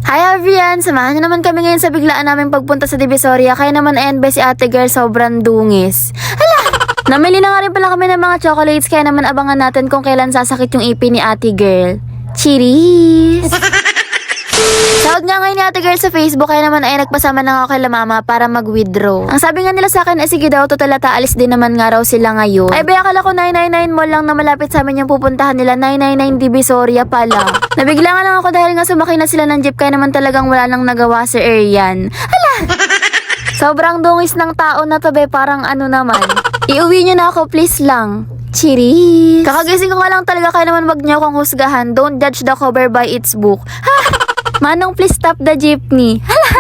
Hi everyone! Samahan niyo naman kami ngayon sa biglaan naming pagpunta sa Divisoria. Kaya naman ayan ba si ate girl sobrang dungis. Hala! Namili na nga rin pala kami ng mga chocolates kaya naman abangan natin kung kailan sasakit yung ipin ni ate girl. Cheers! Sahod nga ngayon ni ate girl sa Facebook kaya naman ay nagpasama na ako kay la mama para mag-withdraw. Ang sabi nga nila sa akin ay sige daw total aalis din naman nga raw sila ngayon. Ay ba akala ko 999 mall lang na malapit sa amin yung pupuntahan nila, 999 Divisoria pala. Nabigla nga lang ako dahil nga sumakay na sila ng jeep kaya naman talagang wala nang nagawa si Arian. Hala! Sobrang dungis ng tao na to be, parang ano naman. Iuwi niyo na ako please lang. Cheers! Kakagising ko nga lang talaga kaya naman wag niyo akong husgahan. Don't judge the cover by its book. Ha! Manong, please stop the jeepney. Hala!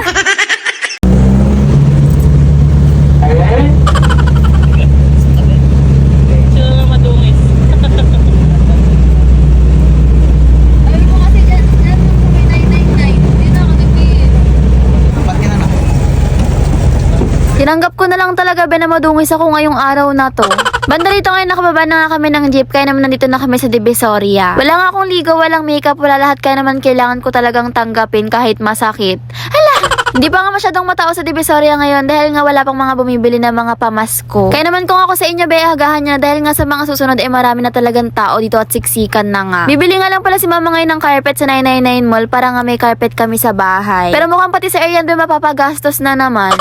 Tinanggap ko na lang talaga na madungis ako ngayong araw na to. Banda rito ngayon nakababa na nga kami ng jeep kaya naman nandito na kami sa Divisoria. Wala nga akong ligo, walang makeup, wala lahat kaya naman kailangan ko talagang tanggapin kahit masakit. Hala! Hindi pa nga masyadong matao sa Divisoria ngayon dahil nga wala pang mga bumibili na mga pamasko. Kaya naman kung ako sa inyo hagahan nyo na dahil nga sa mga susunod marami na talagang tao dito at siksikan na nga. Bibili nga lang pala si mama ngayon ng carpet sa 999 mall para nga may carpet kami sa bahay. Pero mukhang pati sa Arian mapapagastos na naman.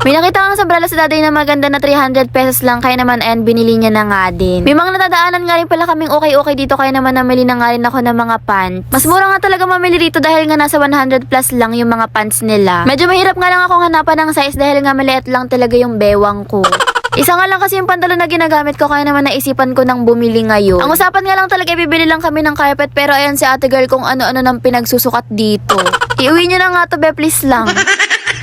May nakita kang sombrero sa daday na maganda na 300 pesos lang kaya naman ayan binili niya na nga din. May mga natadaanan nga rin pala kaming okay dito kaya naman namili na nga rin ako ng mga pants. Mas mura nga talaga mamili rito dahil nga nasa 100 plus lang yung mga pants nila. Medyo mahirap nga lang akong hanapan ng size dahil nga maliit lang talaga yung bewang ko. Isa nga lang kasi yung pantalon na ginagamit ko kaya naman naisipan ko nang bumili ngayon. Ang usapan nga lang talaga bibili lang kami ng carpet pero ayan si ate girl kung ano-ano nang pinagsusukat dito. Iuwi nyo na nga to be please lang.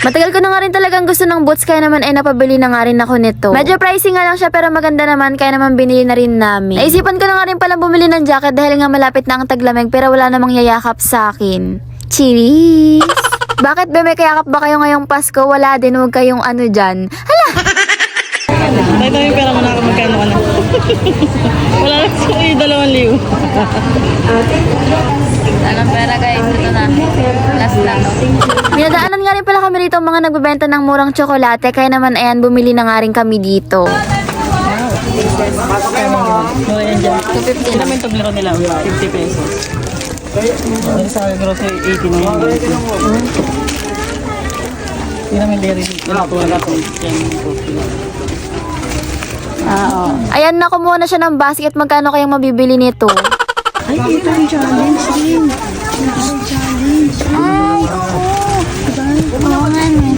Matagal ko na nga rin talagang gusto ng boots kaya naman ay napabili na nga rin ako nito. Medyo pricey nga lang siya pero maganda naman kaya naman binili na rin namin. Naisipan ko na nga rin pala bumili ng jacket dahil nga malapit na ang taglamig pero wala namang yayakap sa akin. Cheers! Bakit be, may kayakap ba kayo ngayong Pasko? Wala din, huwag kayong ano dyan. Hala! Ito yung pera mo na ako magkano ka na. Wala na siya yung 2,000. Anong pera guys? Ito na. Last lang. Minadaanan nga rin pala kami rito mga nagbebenta ng murang tsokolate kaya naman ayan bumili na nga rin kami dito. No, yan dyan. 250 naman itong laro nila. 50 pesos. Ano sa akin grocery 80 na yun. Hindi naman dairy. Oo. Ayan na, kumuha na siya ng basket. Magkano kayang mabibili nito? Ay, ito yung challenge din. Ay, oo. Oo nga na.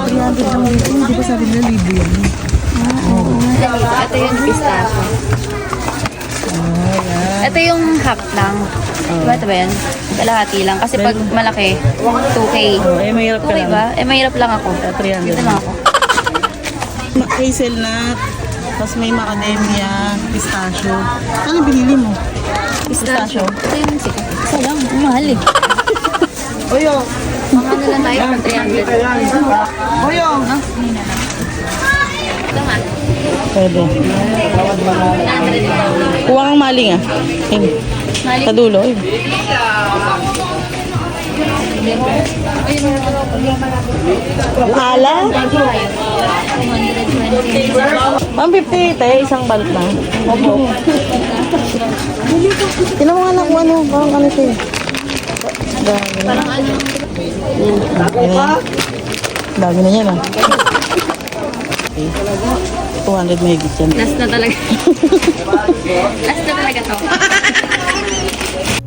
300 lang dito. Hindi ba sabi nila libre yan? Ito yung pistachio. Ito yung half lang. Diba ito ba yan? Kalahati lang. Kasi pag malaki, 2K. Eh, mahirap ka 2K lang. ba? Eh, mahirap lang ako. 300. Dito lang ako. Hazelnut. Tapos may macadamia, pistachio. Ano binili mo? Pistachio. Ito yung sikat. Isa lang. Ang mahal eh. Oyo! Mga ano lang tayo ng 300. Oyo! Ito nga. Pwede. Kuha kang maling ah. Ayun. Maling? Sa dulo. Ayun. Ala? 150 tayo, isang balot na. Opo. Tinan mo nga lang kung ano, parang ano ito eh. Parang ano. Dami na yan ah. 200 mahigit yan. Last na talaga. Last na talaga to.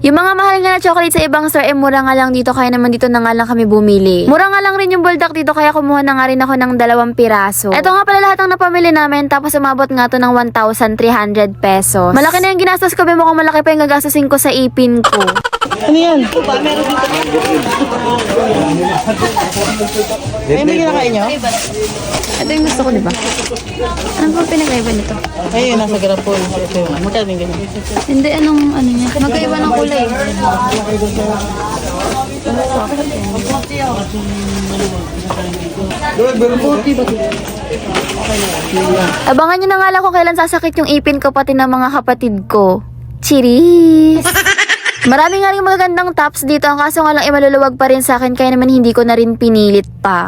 Yung mga mahal nga na chocolate sa ibang store, mura nga lang dito kaya naman dito na nga lang kami bumili. Mura nga lang rin yung buldak dito kaya kumuha na nga rin ako ng 2 piraso. Ito nga pala lahat ng napamili namin tapos umabot nga to ng 1,300 pesos. Malaki na yung ginastos ko, mukhang malaki pa yung gagastusin ko sa ipin ko. Ano yan? Ay, hindi kinakain nyo? Ito yung gusto ko, di ba? Ano ba pinagkaiba nito? Ay, yun, nasa garapon. Ito yung, magkano yung ganyan? Hindi, anong ano niya? Magkaiba ng kulay. Abangan nyo na nga lang kung kailan sasakit yung ipin ko pati ng mga kapatid ko. Cheers! Marami nga rin magagandang tops dito, ang kaso nga lang maluluwag pa rin sa akin kaya naman hindi ko na rin pinilit pa.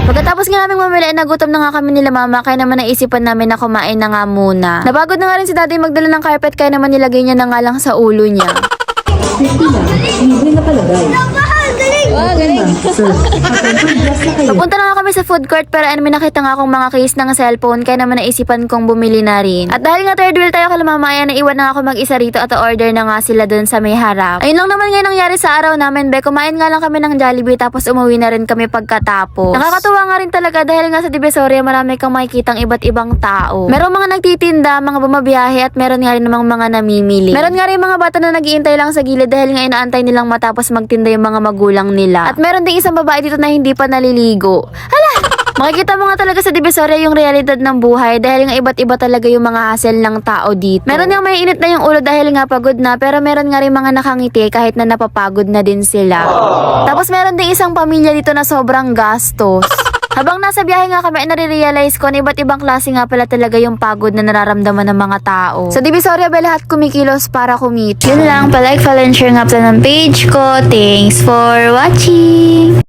Pagkatapos nga namin mamili, nagutom na nga kami nila mama, kaya naman naisipan namin na kumain na nga muna. Napagod na nga rin si daddy magdala ng carpet, kaya naman nilagay niya na nga lang sa ulo niya. Libre na pala guys. Ah, galing. Papunta na nga kami sa food court, pero may nakita nga akong mga case ng cellphone, kaya naman naisipan kong bumili na rin. At dahil nga third wheel tayo kala mama, ayan, naiwan na ako mag-isa rito at order na nga sila dun sa may harap. Ayun lang naman ngayon nangyari sa araw namin, be. Kumain nga lang kami ng Jollibee, tapos umuwi na rin kami pagkatapos. Nakakatuwa nga rin talaga dahil nga sa Divisoria marami kang makikitang iba't ibang tao. Merong mga nagtitinda, mga bumabiyahe, at meron nga rin namang mga namimili. Meron nga rin mga bata na nagiintay lang sa gilid dahil nga inaantay nilang matapos magtinda yung mga magulang nila. At meron ding isang babae dito na hindi pa naliligo. Hala! Makikita mo nga talaga sa Divisoria yung realidad ng buhay dahil nga iba't iba talaga yung mga hassle ng tao dito. Meron nga may init na yung ulo dahil nga pagod na, pero meron nga rin mga nakangiti kahit na napapagod na din sila. Tapos meron ding isang pamilya dito na sobrang gastos. Habang nasa biyahe nga kami, nare-realize ko na iba't ibang klase nga pala talaga yung pagod na nararamdaman ng mga tao. Sa Divisoria ba lahat kumikilos para kumita? Yun lang, palike, follow, and share nga pala ng page ko. Thanks for watching!